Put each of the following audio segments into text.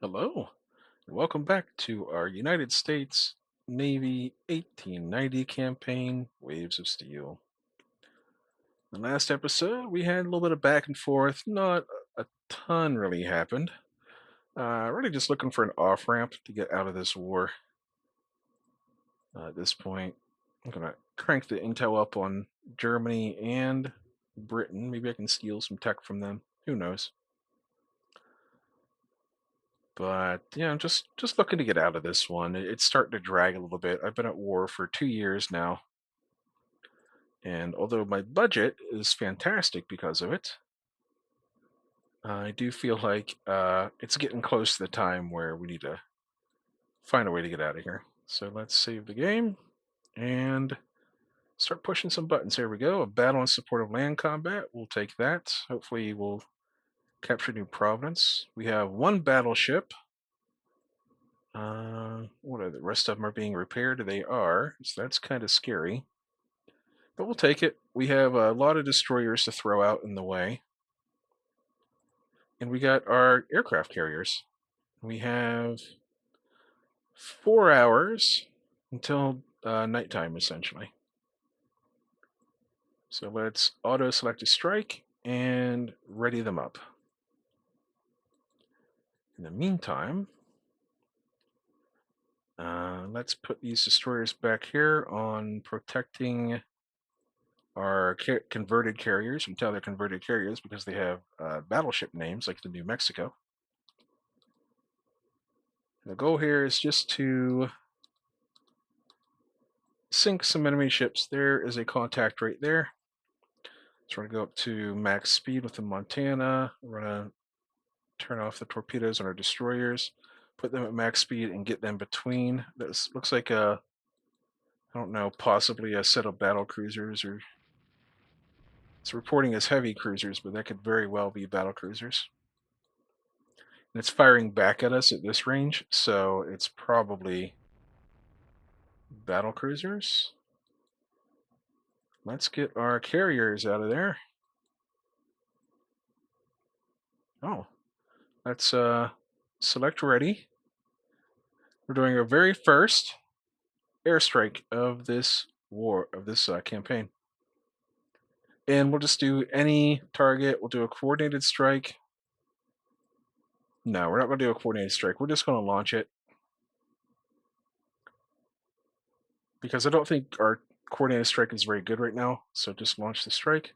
Hello, and welcome back to our United States Navy 1890 campaign, Waves of Steel. The last episode, we had a little bit of back and forth. Not a ton really happened. Really just looking for an off ramp to get out of this war. At this point, I'm gonna crank the intel up on Germany and Britain. Maybe I can steal some tech from them. Who knows? But yeah, I'm just looking to get out of this one. It's starting to drag a little bit. I've been at war for 2 years now, and although my budget is fantastic because of it, I do feel like it's getting close to the time where we need to find a way to get out of here. So let's save the game and start pushing some buttons. Here we go. A battle in support of land combat. We'll take that. Hopefully, we'll capture New Providence. We have one battleship. What are the rest of them are being repaired? They are, so that's kind of scary. But we'll take it. We have a lot of destroyers to throw out in the way. And we got our aircraft carriers. We have 4 hours until nighttime, essentially. So let's auto select a strike and ready them up. In the meantime, let's put these destroyers back here on protecting our converted carriers. We tell they're converted carriers because they have battleship names like the New Mexico. The goal here is just to sink some enemy ships. There is a contact right there. So we're going to go up to max speed with the Montana. We're going to turn off the torpedoes on our destroyers, put them at max speed, and get them between. This looks like I don't know, possibly a set of battle cruisers, or it's reporting as heavy cruisers, but that could very well be battle cruisers. And it's firing back at us at this range, so it's probably battle cruisers. Let's get our carriers out of there. Oh, let's select ready. We're doing our very first airstrike of this war, of this campaign. And we'll just do any target. We'll do a coordinated strike. No, we're not going to do a coordinated strike. We're just going to launch it. Because I don't think our coordinated strike is very good right now. So just launch the strike.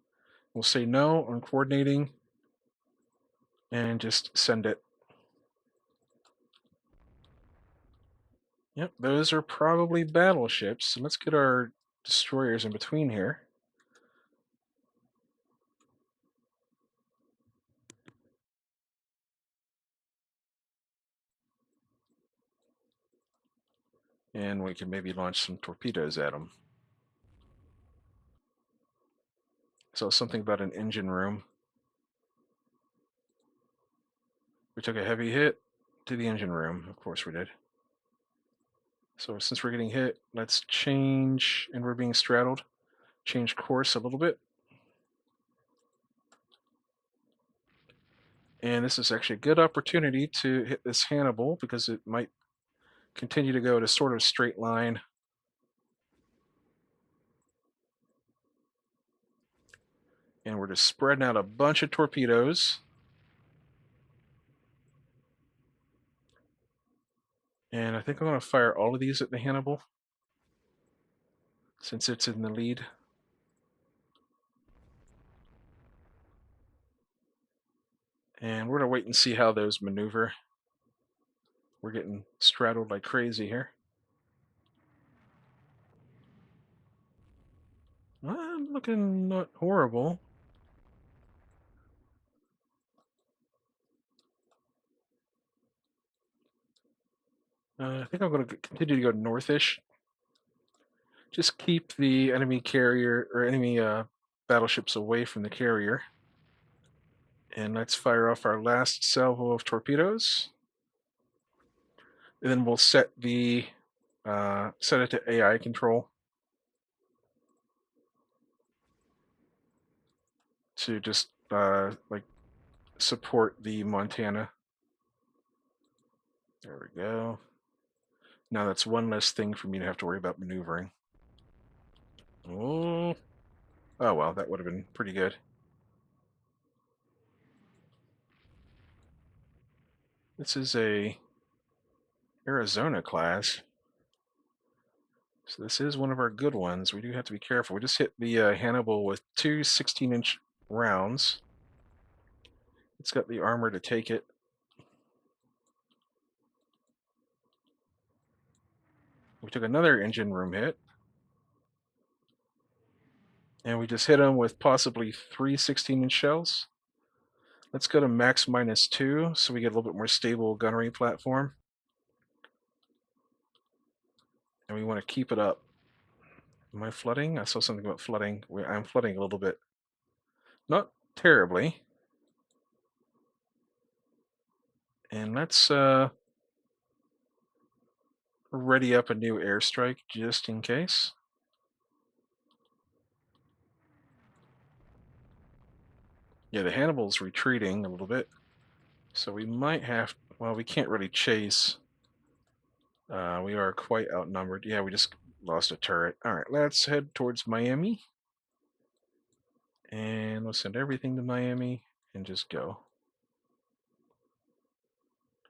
We'll say no on coordinating and just send it. Yep, those are probably battleships. So let's get our destroyers in between here. And we can maybe launch some torpedoes at them. So something about an engine room. We took a heavy hit to the engine room. Of course we did. So since we're getting hit, let's change, and we're being straddled, change course a little bit. And this is actually a good opportunity to hit this Hannibal because it might continue to go at a sort of straight line. And we're just spreading out a bunch of torpedoes. And I think I'm going to fire all of these at the Hannibal since it's in the lead. And we're going to wait and see how those maneuver. We're getting straddled like crazy here. I'm looking not horrible. I think I'm going to continue to go northish. Just keep the enemy carrier or enemy battleships away from the carrier. And let's fire off our last salvo of torpedoes. And then we'll set the set it to AI control to just like support the Montana. There we go. Now that's one less thing for me to have to worry about maneuvering. Oh, oh well, that would have been pretty good. This is a Arizona class. So this is one of our good ones. We do have to be careful. We just hit the Hannibal with two 16-inch rounds. It's got the armor to take it. We took another engine room hit. And we just hit them with possibly three 16-inch shells. Let's go to max -2 so we get a little bit more stable gunnery platform. And we want to keep it up. Am I flooding? I saw something about flooding. I'm flooding a little bit. Not terribly. And let's ready up a new airstrike just in case. Yeah, the Hannibal's retreating a little bit. So we might have, well, we can't really chase. We are quite outnumbered. Yeah, we just lost a turret. All right, let's head towards Miami. And let's send everything to Miami and just go.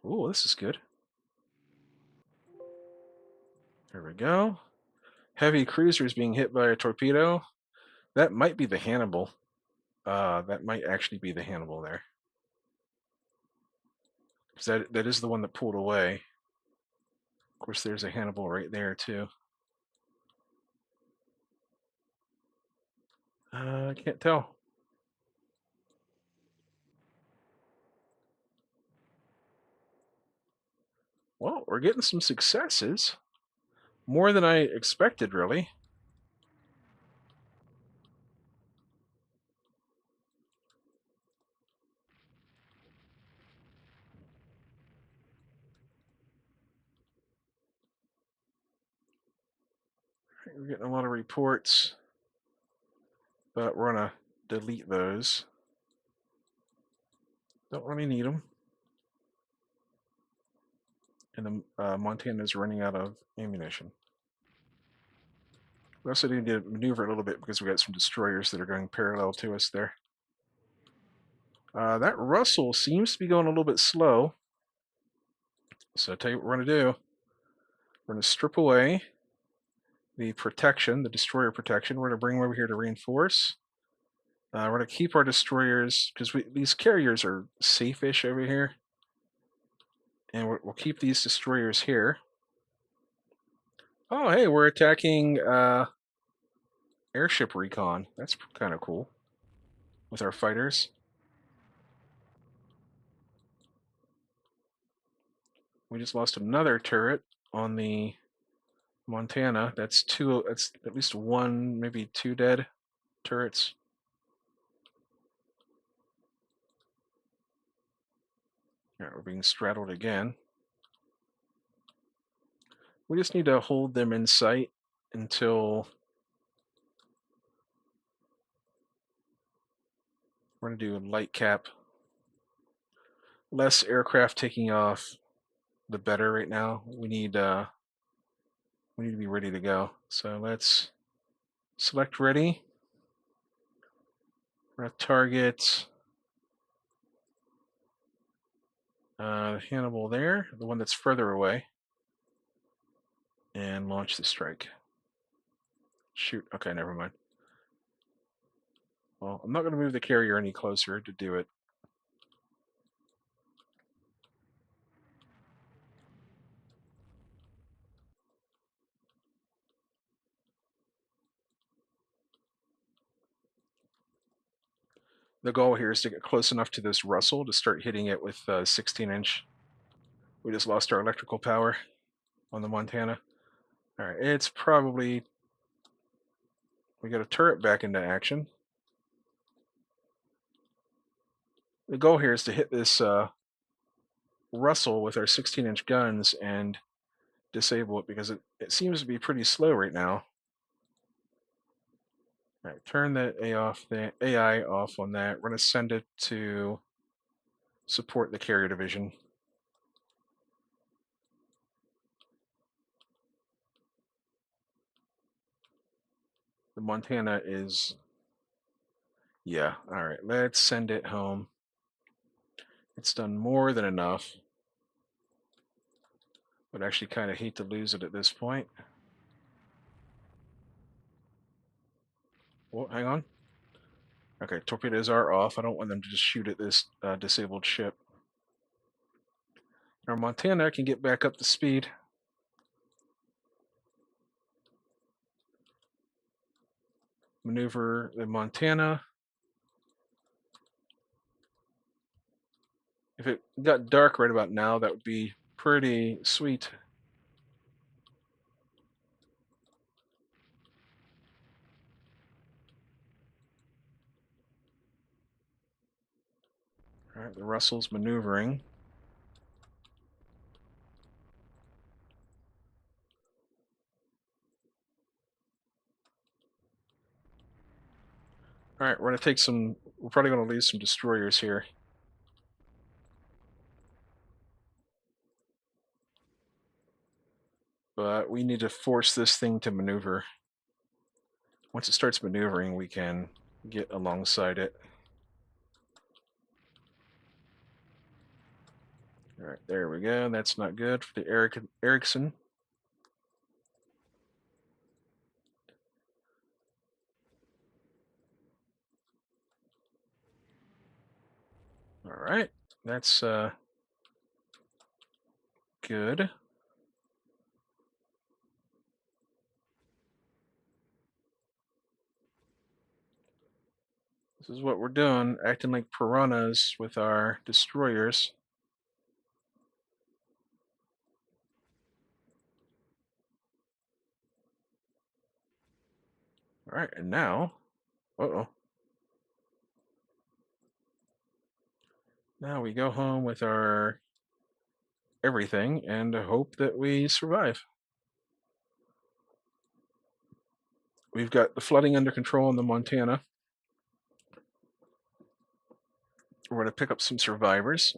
Ooh, this is good. There we go. Heavy cruisers being hit by a torpedo. That might be the Hannibal. That might actually be the Hannibal there. Because that is the one that pulled away. Of course, there's a Hannibal right there, too. I can't tell. Well, we're getting some successes. More than I expected, really. We're getting a lot of reports, but we're going to delete those. Don't really need them. And the Montana's running out of ammunition. We also need to maneuver a little bit because we got some destroyers that are going parallel to us there. That Russell seems to be going a little bit slow. So I'll tell you what we're going to do. We're going to strip away the protection, the destroyer protection. We're going to bring them over here to reinforce. We're going to keep our destroyers because these carriers are safe-ish over here. And we'll keep these destroyers here. Oh, hey, we're attacking airship recon. That's kind of cool with our fighters. We just lost another turret on the Montana. That's two. That's at least one, maybe two dead turrets. All right, we're being straddled again. We just need to hold them in sight until we're going to do a light cap. Less aircraft taking off, the better right now. We need to be ready to go. So let's select ready. We're going to target Hannibal there, the one that's further away, and launch the strike. Shoot. Okay, never mind. Well, I'm not going to move the carrier any closer to do it. The goal here is to get close enough to this Russell to start hitting it with 16-inch. We just lost our electrical power on the Montana. All right, it's probably... We got a turret back into action. The goal here is to hit this Russell with our 16-inch guns and disable it because it seems to be pretty slow right now. All right, turn the AI off on that. We're going to send it to support the carrier division. The Montana is, yeah, all right, let's send it home. It's done more than enough. Would actually kind of hate to lose it at this point. Well, hang on. Okay, torpedoes are off. I don't want them to just shoot at this disabled ship. Our Montana can get back up to speed. Maneuver the Montana. If it got dark right about now, that would be pretty sweet. All right, the Russell's maneuvering. All right, we're going to take some, we're probably going to lose some destroyers here. But we need to force this thing to maneuver. Once it starts maneuvering, we can get alongside it. All right, there we go. That's not good for the Ericsson. All right, that's good. This is what we're doing, acting like piranhas with our destroyers. All right, and now, uh-oh. Now we go home with our everything and hope that we survive. We've got the flooding under control in the Montana. We're going to pick up some survivors.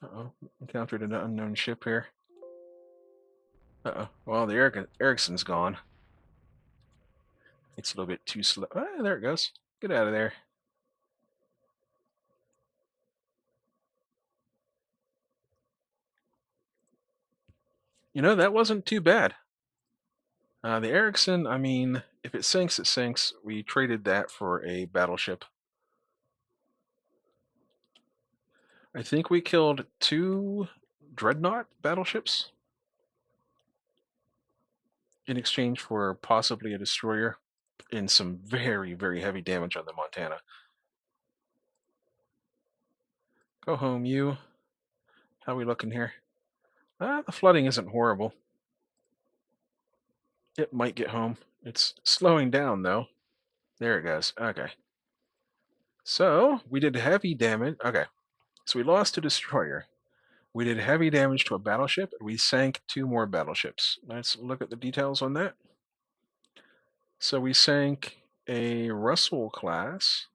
Uh-oh, encountered an unknown ship here. Uh-oh, well, the Ericsson's gone. It's a little bit too slow. Ah, there it goes. Get out of there. You know, that wasn't too bad. The Ericsson, I mean, if it sinks, it sinks. We traded that for a battleship. I think we killed 2 dreadnought battleships in exchange for possibly a destroyer and some very, very heavy damage on the Montana. Go home, you. How we looking here? The flooding isn't horrible. It might get home. It's slowing down, though. There it goes. Okay. So, we did heavy damage. Okay. So we lost a destroyer. We did heavy damage to a battleship, and we sank 2 more battleships. Let's look at the details on that. So we sank a Russell class,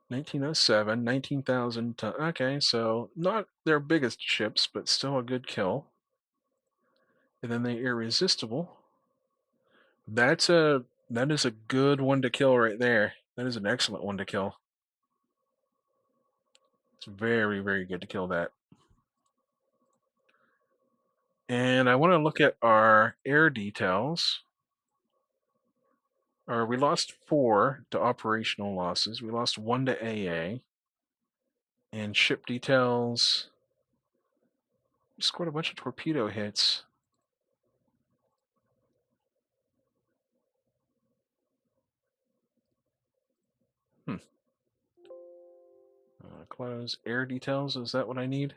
1907, 19,000 ton. Okay, so not their biggest ships, but still a good kill. And then the Irresistible. That is a good one to kill right there. That is an excellent one to kill. It's very, very good to kill that. And I want to look at our air details. We lost 4 to operational losses. We lost 1 to AA. And ship details. We scored a bunch of torpedo hits. Close air details. Is that what I need?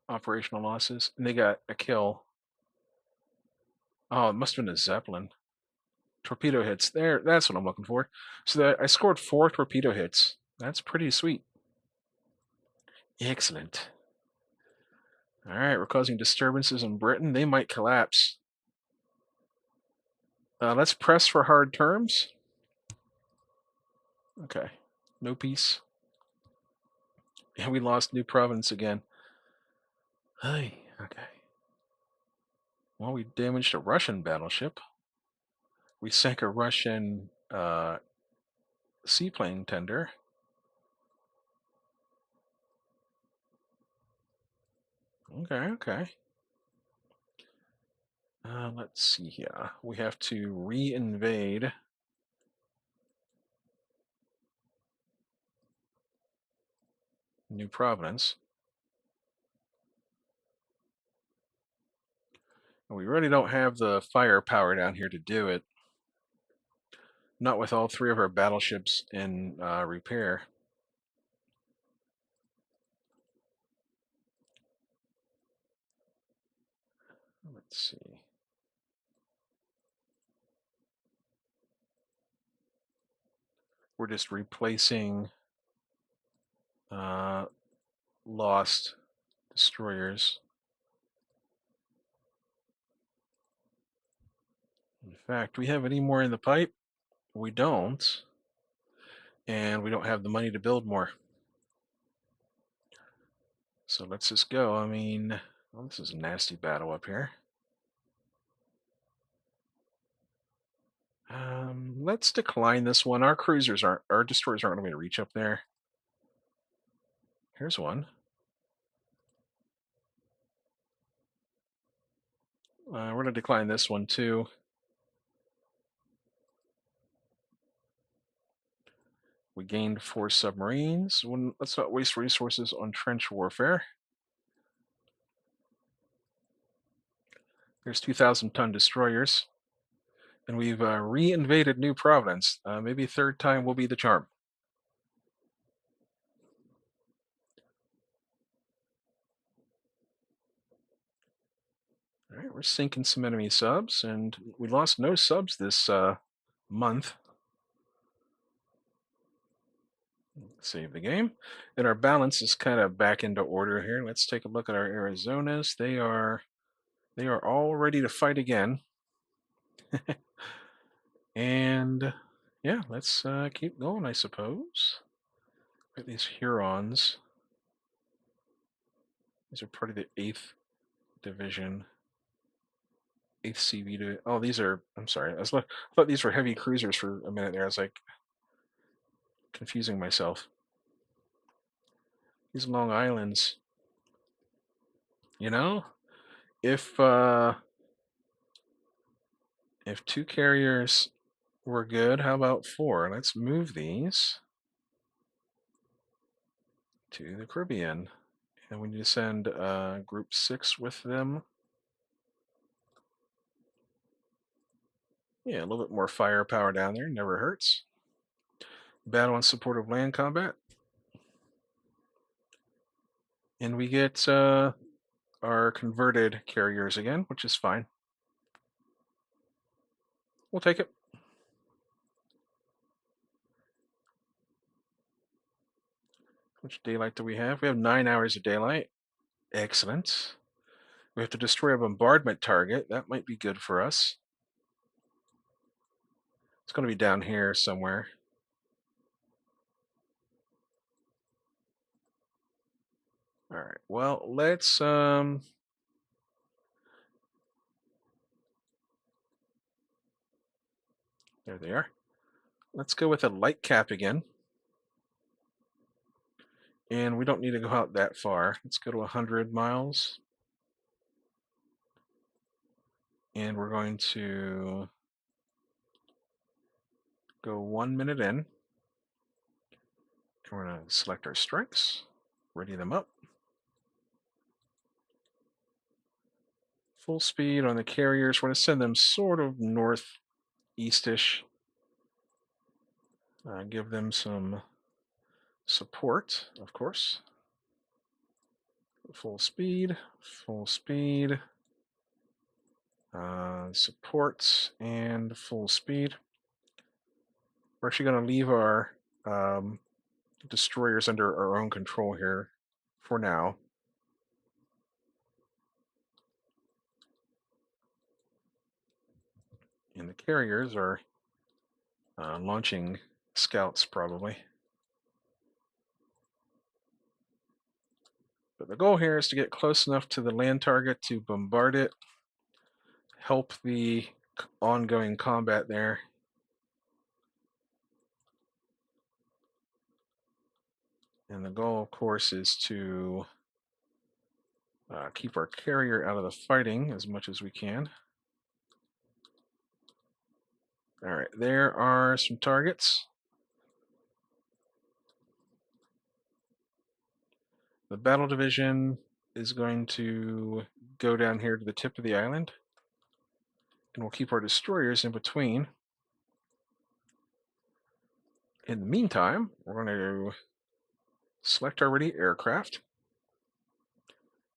Operational losses. And they got a kill. Oh, it must have been a Zeppelin. Torpedo hits. There, that's what I'm looking for. So I scored 4 torpedo hits. That's pretty sweet. Excellent. All right, we're causing disturbances in Britain. They might collapse. Let's press for hard terms. Okay. No peace. And we lost New Providence again. Hey, okay. Well, we damaged a Russian battleship. We sank a Russian seaplane tender. Okay, okay. Let's see here. We have to re-invade New Providence. And we really don't have the firepower down here to do it. Not with all three of our battleships in repair. Let's see. We're just replacing uh, lost destroyers. In fact, we have any more in the pipe? We don't. And we don't have the money to build more. So let's just go. I mean, well, this is a nasty battle up here. Let's decline this one. Our destroyers aren't going to reach up there. Here's one. We're going to decline this one too. We gained 4 submarines. Let's not waste resources on trench warfare. There's 2,000-ton destroyers. And we've re-invaded New Providence. Maybe third time will be the charm. All right, we're sinking some enemy subs, and we lost no subs this month. Save the game. And our balance is kind of back into order here. Let's take a look at our Arizonas. They are all ready to fight again. And yeah, let's keep going, I suppose. Look at these Hurons. These are part of the 8th Division. 8th CV to. Oh, these are. I'm sorry. I thought these were heavy cruisers for a minute there. I was like confusing myself. These Long Islands. You know, if 2 carriers were good, how about 4? Let's move these to the Caribbean, and we need to send Group 6 with them. Yeah, a little bit more firepower down there. Never hurts. Battle in support of land combat. And we get our converted carriers again, which is fine. We'll take it. Which daylight do we have? We have 9 hours of daylight. Excellent. We have to destroy a bombardment target. That might be good for us. It's going to be down here somewhere. All right. Well, let's there they are. Let's go with a light cap again. And we don't need to go out that far. Let's go to 100 miles. And we're going to go 1 minute in. And we're going to select our strikes, ready them up. Full speed on the carriers. We're going to send them sort of northeastish. Give them some support, of course. Full speed, support, and full speed. We're actually going to leave our destroyers under our own control here for now. And the carriers are launching scouts probably. But the goal here is to get close enough to the land target to bombard it, help the ongoing combat there. And the goal, of course, is to keep our carrier out of the fighting as much as we can. All right, there are some targets. The battle division is going to go down here to the tip of the island, and we'll keep our destroyers in between. In the meantime, we're going to select our ready aircraft.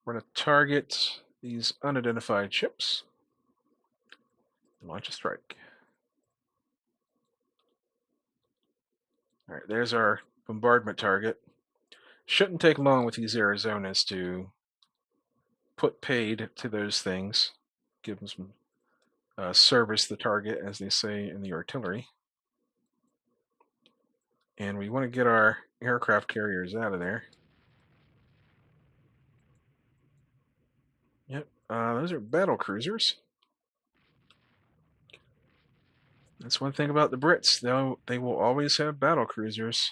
We're going to target these unidentified ships. Launch a strike. All right, there's our bombardment target. Shouldn't take long with these Arizonas to put paid to those things. Give them some service the target, as they say in the artillery. And we want to get our aircraft carriers out of there. Yep, those are battle cruisers. That's one thing about the Brits, though, they will always have battle cruisers.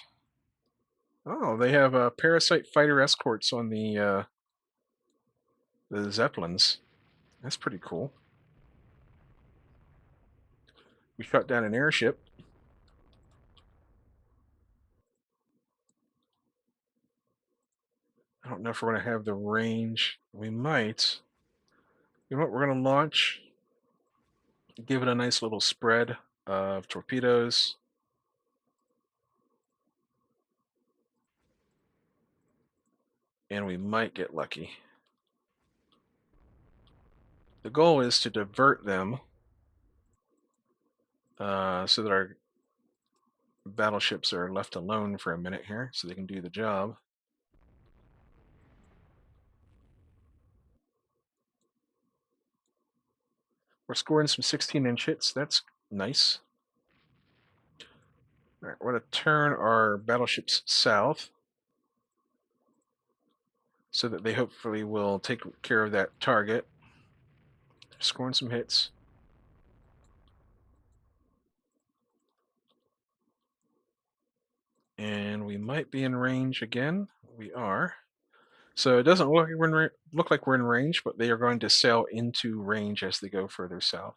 Oh, they have parasite fighter escorts on the Zeppelins. That's pretty cool. We shot down an airship. I don't know if we're going to have the range. We might. You know what? We're going to launch. Give it a nice little spread of torpedoes. And we might get lucky. The goal is to divert them so that our battleships are left alone for a minute here so they can do the job. We're scoring some 16-inch hits. That's nice. All right, we're going to turn our battleships south so that they hopefully will take care of that target. Scoring some hits. And we might be in range again. We are. So it doesn't look like we're in range, but they are going to sail into range as they go further south.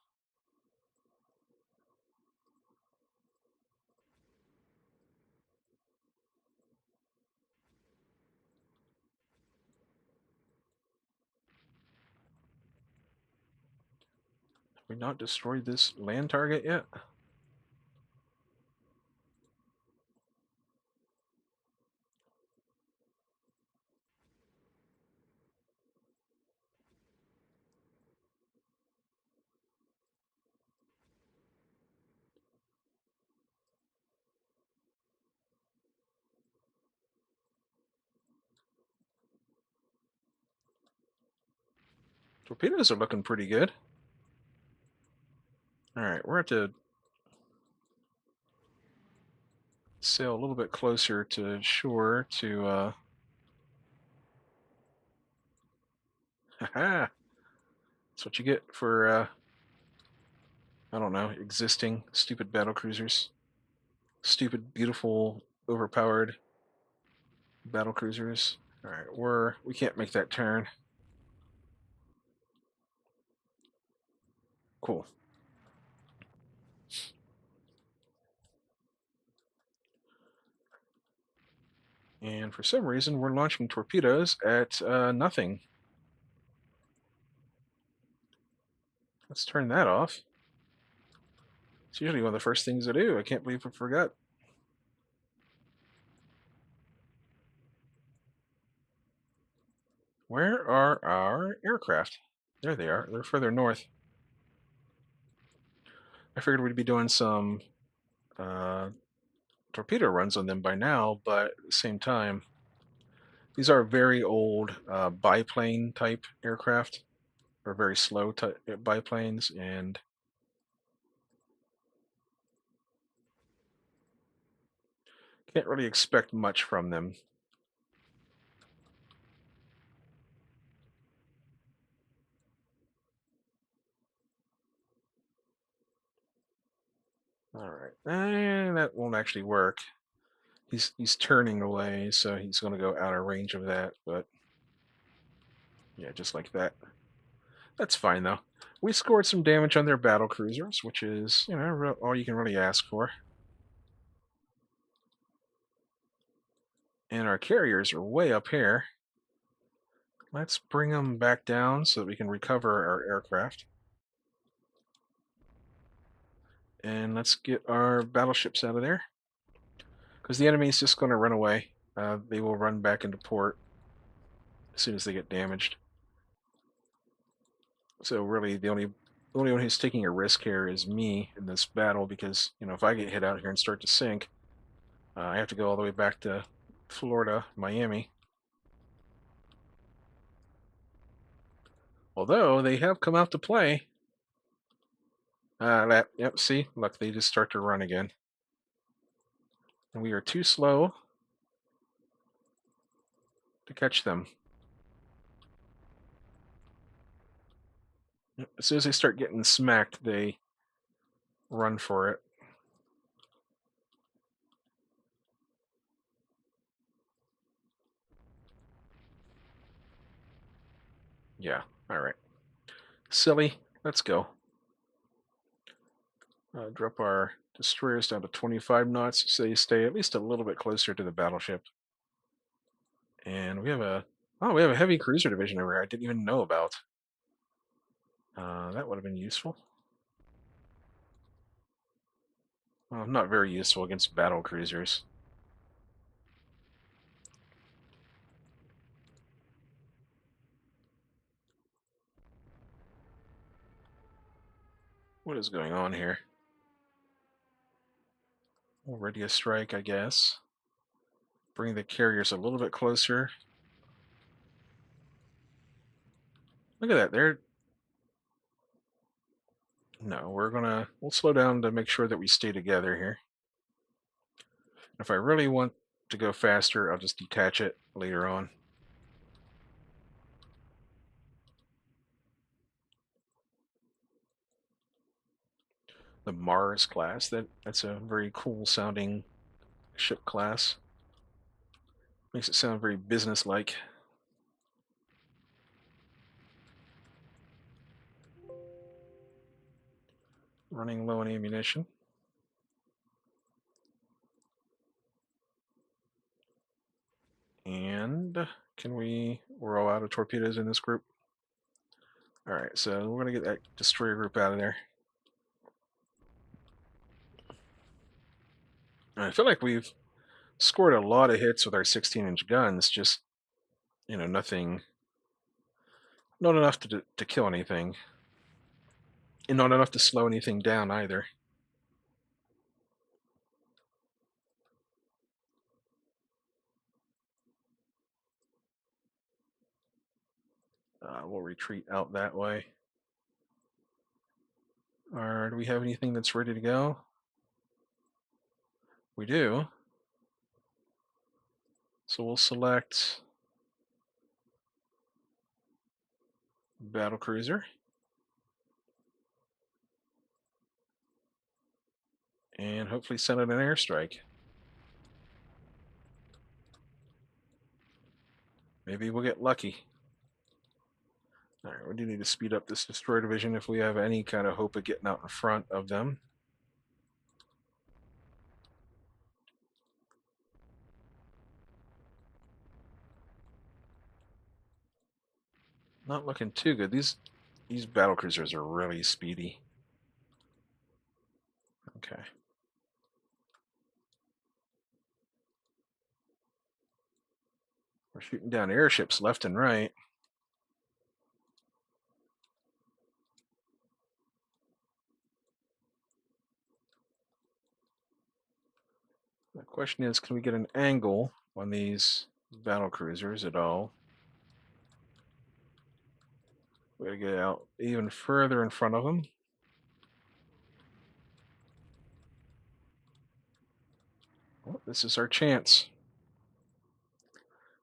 Have we not destroyed this land target yet? Torpedoes are looking pretty good. All right, we're going to sail a little bit closer to shore to haha. That's what you get for I don't know, existing stupid battle cruisers. Stupid, beautiful, overpowered battle cruisers. All right, we can't make that turn. Cool. And for some reason, we're launching torpedoes at nothing. Let's turn that off. It's usually one of the first things I do. I can't believe I forgot. Where are our aircraft? There they are. They're further north. I figured we'd be doing some torpedo runs on them by now, but at the same time, these are very old biplane type aircraft, or very slow biplanes, and Can't really expect much from them. All right, and that won't actually work. He's turning away, so he's going to go out of range of that. But yeah, just like that. That's fine though. We scored some damage on their battle cruisers, which is all you can really ask for. And our carriers are way up here. Let's bring them back down so that we can recover our aircraft. And let's get our battleships out of there. Because the enemy is just going to run away. They will run back into port as soon as they get damaged. So really, the only one who's taking a risk here is me in this battle, because if I get hit out here and start to sink, I have to go all the way back to Florida, Miami. Although they have come out to play. Yep, see, look, they just start to run again. And we are too slow to catch them. As soon as they start getting smacked, they run for it. Yeah, alright. Silly, let's go. Drop our destroyers down to 25 knots so they stay at least a little bit closer to the battleship. And we have a heavy cruiser division over here I didn't even know about. That would have been useful. Well, not very useful against battle cruisers. What is going on here? Already a strike, I guess. Bring the carriers a little bit closer. Look at that. No, we'll slow down to make sure that we stay together here. If I really want to go faster, I'll just detach it later on. The Mars class, that's a very cool sounding ship class. Makes it sound very business-like. Running low on ammunition. And we're all out of torpedoes in this group. Alright, so we're going to get that destroyer group out of there. I feel like we've scored a lot of hits with our 16-inch guns, just, nothing, not enough to kill anything. And not enough to slow anything down either. We'll retreat out that way. Or do we have anything that's ready to go? We do. So we'll select battle cruiser. And hopefully send it an airstrike. Maybe we'll get lucky. Alright, we do need to speed up this destroyer division if we have any kind of hope of getting out in front of them. Not looking too good. These battle cruisers are really speedy. Okay. We're shooting down airships left and right. The question is, can we get an angle on these battle cruisers at all? We gotta get out even further in front of them. Oh, This is our chance.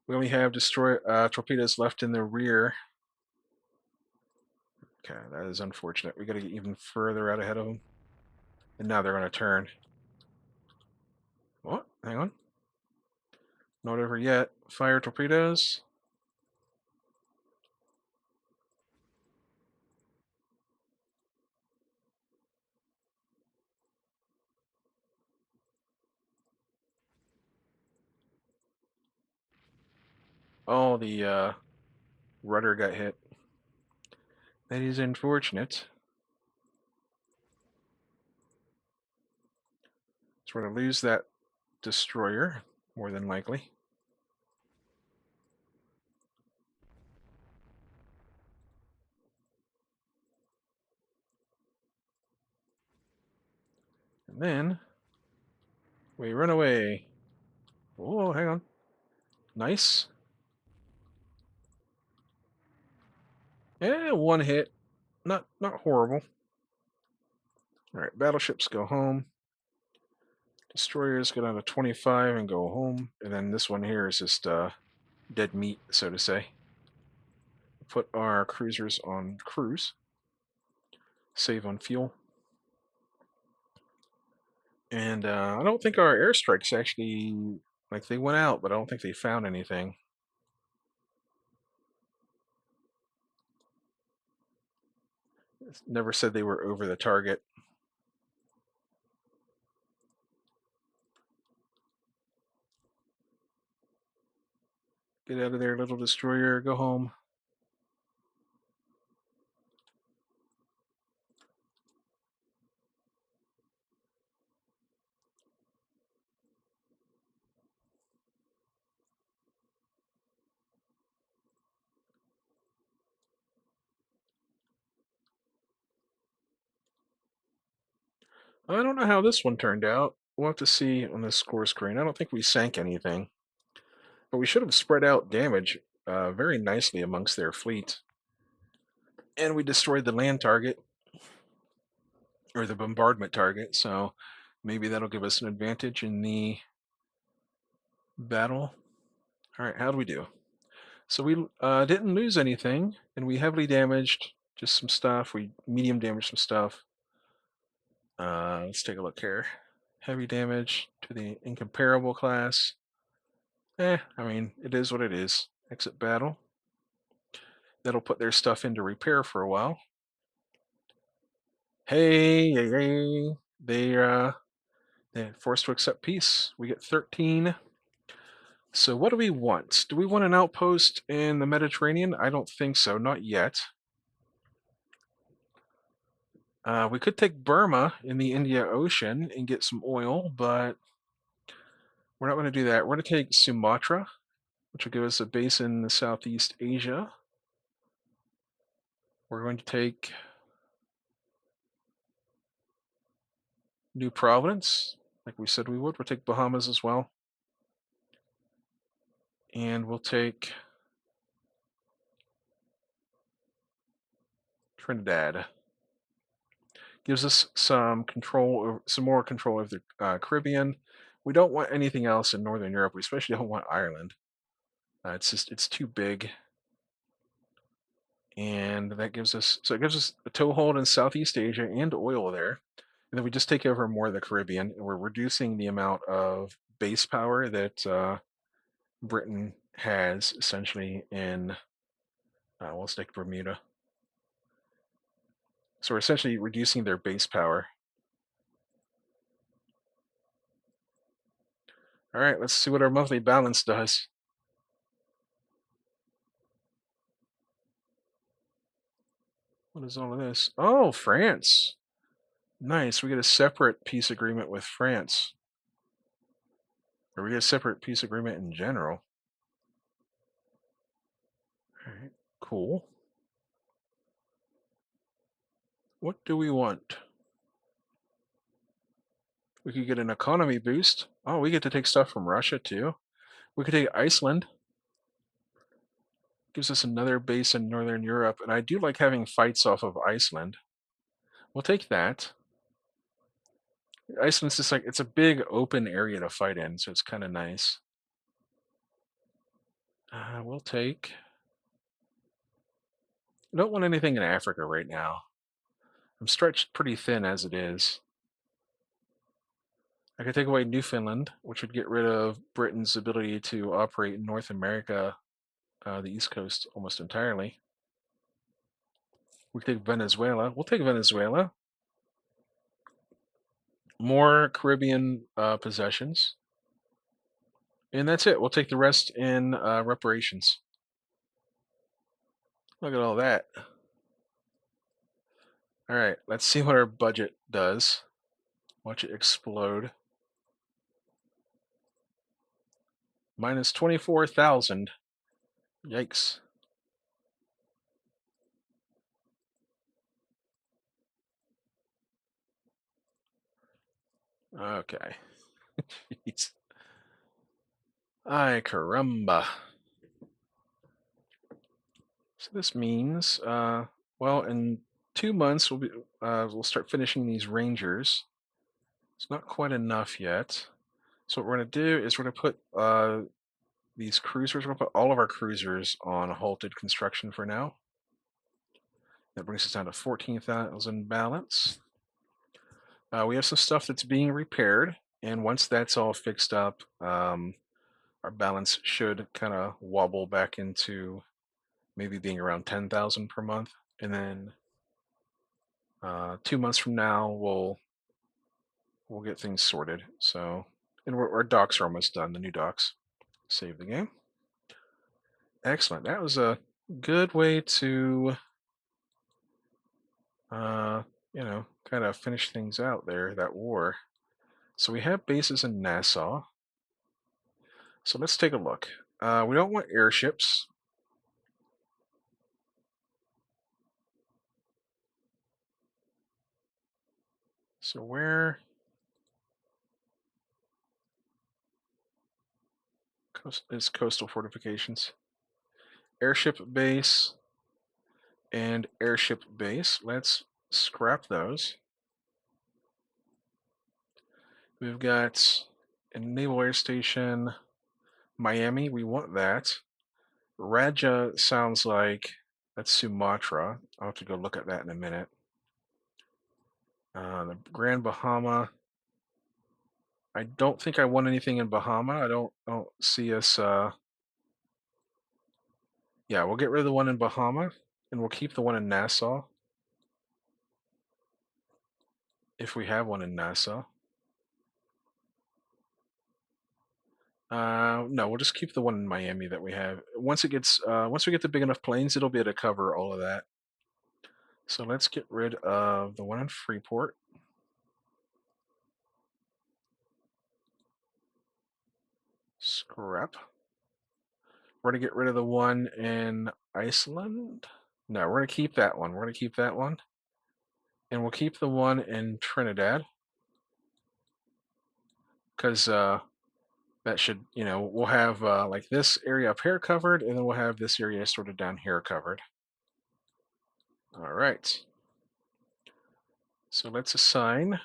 We only have torpedoes left in the rear. Okay, that is unfortunate. We got to get even further out ahead of them. And now they're going to turn. What? Hang on. Not over yet. Fire torpedoes. Oh, the rudder got hit. That is unfortunate. So we're going to lose that destroyer, more than likely. And then we run away. Oh, hang on. Nice. Yeah, one hit. Not horrible. All right, battleships go home. Destroyers go down to 25 and go home. And then this one here is just dead meat, so to say. Put our cruisers on cruise. Save on fuel. And I don't think our airstrikes actually, like they went out, but I don't think they found anything. Never said they were over the target. Get out of there, little destroyer. Go home. I don't know how this one turned out. We'll have to see on the score screen. I don't think we sank anything, but we should have spread out damage very nicely amongst their fleet. And we destroyed the land target, or the bombardment target, so maybe that'll give us an advantage in the battle. All right, how do we do? So we didn't lose anything, and we heavily damaged just some stuff. We medium damaged some stuff. Let's take a look here. Heavy damage to the incomparable class. I mean, it is what it is. Exit battle. That'll put their stuff into repair for a while. Hey, hey, hey. They're forced to accept peace. We get 13. So what do we want? Do we want an outpost in the Mediterranean? I don't think so, not yet. We could take Burma in the India Ocean and get some oil, but we're not going to do that. We're going to take Sumatra, which will give us a base in Southeast Asia. We're going to take New Providence, like we said we would. We'll take Bahamas as well. And we'll take Trinidad. Gives us some control, some more control of the Caribbean. We don't want anything else in Northern Europe. We especially don't want Ireland. It's too big. And that gives us, so it gives us a toehold in Southeast Asia and oil there. And then we just take over more of the Caribbean, and we're reducing the amount of base power that Britain has essentially in, we'll stick Bermuda. So we're essentially reducing their base power. All right, let's see what our monthly balance does. What is all of this? Oh, France. Nice. We get a separate peace agreement with France. Or we get a separate peace agreement in general. All right, cool. What do we want? We could get an economy boost. Oh, we get to take stuff from Russia too. We could take Iceland. Gives us another base in Northern Europe, and I do like having fights off of Iceland. We'll take that. Iceland's just like it's a big open area to fight in, so it's kind of nice. We'll take. I don't want anything in Africa right now. I'm stretched pretty thin as it is. I could take away Newfoundland, which would get rid of Britain's ability to operate in North America, the East Coast, almost entirely. We could take Venezuela. We'll take Venezuela. More Caribbean possessions. And that's it. We'll take the rest in reparations. Look at all that. All right, let's see what our budget does. Watch it explode. Minus 24,000. Yikes. Okay. Jeez. Ay caramba. So this means, well, in 2 months we'll start finishing these rangers. It's not quite enough yet. So what we're going to do is we're going to put these cruisers. We're going to put all of our cruisers on halted construction for now. That brings us down to 14,000 balance. We have some stuff that's being repaired, and once that's all fixed up, our balance should kind of wobble back into maybe being around 10,000 per month, and then 2 months from now we'll get things sorted. So, and our docks are almost done. The new docks. Save the game. Excellent. That was a good way to, kind of finish things out there. That war. So we have bases in Nassau. So let's take a look. We don't want airships. So where is coastal fortifications? Airship base and airship base. Let's scrap those. We've got a naval air station, Miami. We want that. Raja sounds like that's Sumatra. I'll have to go look at that in a minute. The Grand Bahama. I don't think I want anything in Bahama. I don't see us. Yeah, we'll get rid of the one in Bahama, and we'll keep the one in Nassau if we have one in Nassau. No, we'll just keep the one in Miami that we have. Once we get the big enough planes, it'll be able to cover all of that. So let's get rid of the one in Freeport. Scrap. We're gonna get rid of the one in Iceland. No, we're gonna keep that one. We're gonna keep that one, and we'll keep the one in Trinidad because that should, we'll have like this area up here covered, and then we'll have this area sort of down here covered. All right. So let's assign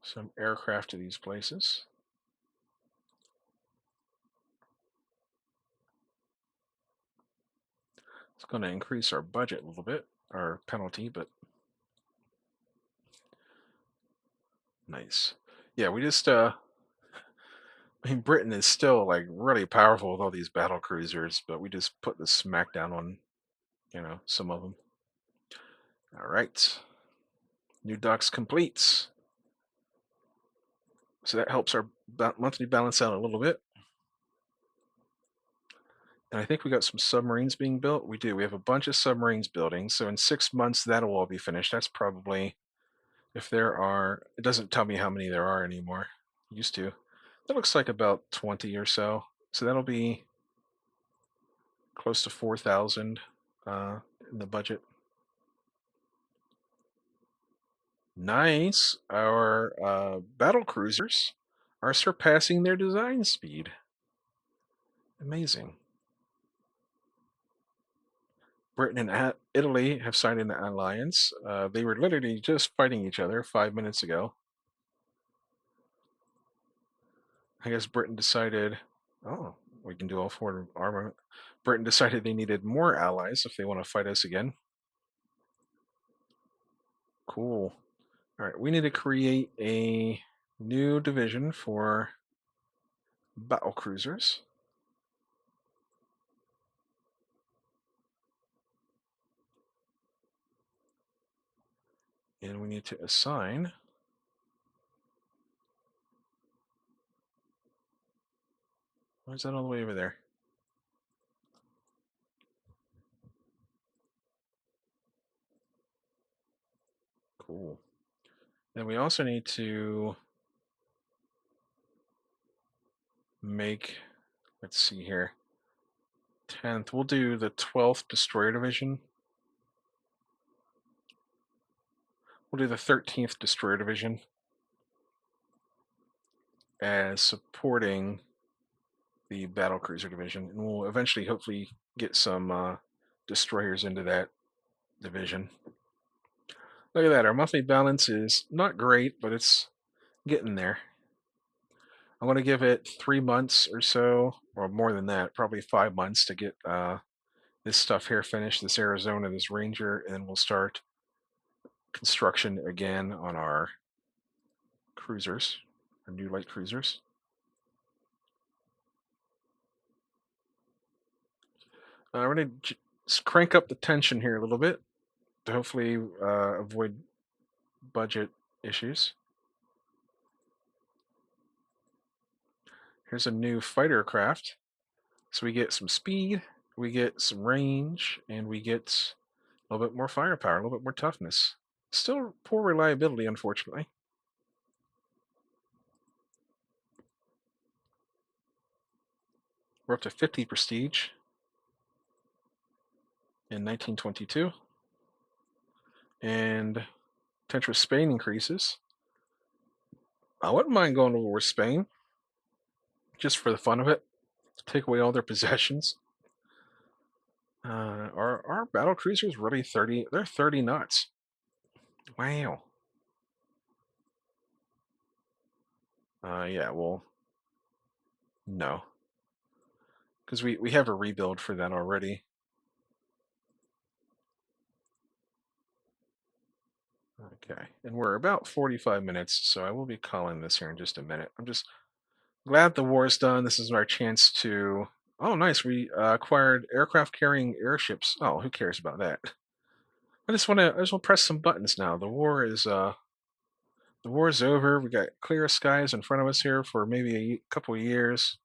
some aircraft to these places. It's going to increase our budget a little bit, our penalty, but nice. Yeah, we just, Britain is still like really powerful with all these battle cruisers, but we just put the smackdown on, some of them. All right. New docks completes. So that helps our monthly balance out a little bit. And I think we got some submarines being built. We do. We have a bunch of submarines building. So in 6 months, that'll all be finished. That's probably, if there are, it doesn't tell me how many there are anymore. It used to. That looks like about 20 or so. So that'll be close to 4,000 in the budget. Nice. Our battle cruisers are surpassing their design speed. Amazing. Britain and Italy have signed an alliance. They were literally just fighting each other 5 minutes ago. I guess Britain decided, oh, we can do all four armament. Britain decided they needed more allies if they want to fight us again. Cool. All right, we need to create a new division for battlecruisers. And we need to assign. Why is that all the way over there? Cool. Then we also need to make, let's see here, 10th. We'll do the 12th Destroyer Division. We'll do the 13th Destroyer Division as supporting the Battlecruiser Division. And we'll eventually, hopefully, get some destroyers into that division. Look at that. Our monthly balance is not great, but it's getting there. I want to give it 3 months or so, or more than that, probably 5 months to get this stuff here finished, this Arizona, this Ranger, and then we'll start construction again on our cruisers, our new light cruisers. We're going to crank up the tension here a little bit to hopefully avoid budget issues. Here's a new fighter craft. So we get some speed, we get some range, and we get a little bit more firepower, a little bit more toughness. Still poor reliability, unfortunately. We're up to 50 prestige in 1922. And potential Spain increases. I wouldn't mind going to war with Spain, just for the fun of it. Take away all their possessions. Are our battle cruisers really 30? They're 30 knots. Wow. Yeah, well, no. Because we have a rebuild for that already. Okay, and we're about 45 minutes, so I will be calling this here in just a minute. I'm just glad the war is done. This is our chance to. Oh, nice. We acquired aircraft carrying airships. Oh, who cares about that? I just want to press some buttons now. The war is over. We got clear skies in front of us here for maybe a couple of years.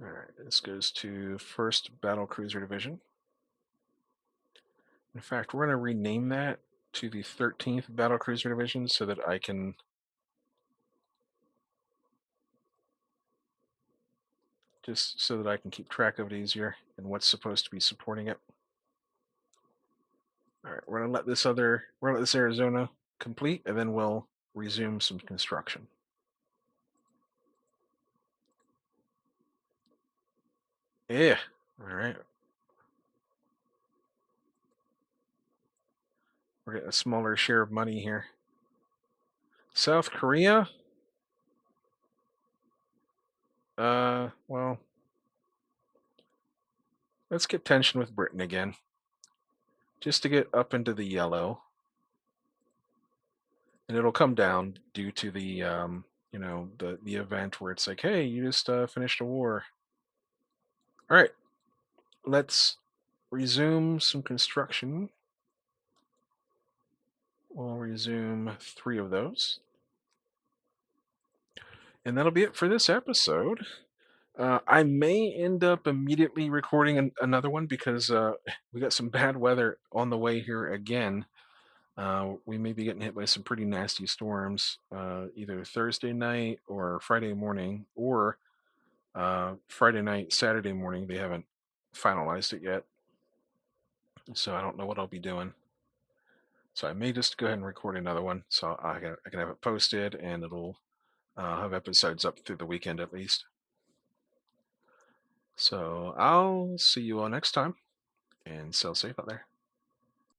All right, this goes to First Battle Cruiser Division. In fact, we're going to rename that to the 13th Battle Cruiser Division so that I can keep track of it easier and what's supposed to be supporting it. All right, we're gonna let this Arizona complete, and then we'll resume some construction. Yeah. All right. We're getting a smaller share of money here. South Korea. Well, let's get tension with Britain again, just to get up into the yellow, and it'll come down due to the the event where it's like, hey, you just finished a war. All right, let's resume some construction. We'll resume 3 of those. And that'll be it for this episode. I may end up immediately recording another one because we got some bad weather on the way here again. We may be getting hit by some pretty nasty storms either Thursday night or Friday morning, or Friday night, Saturday morning. They haven't finalized it yet, so I don't know what I'll be doing. So I may just go ahead and record another one, so I can have it posted, and it'll have episodes up through the weekend at least. So I'll see you all next time, and sail safe out there.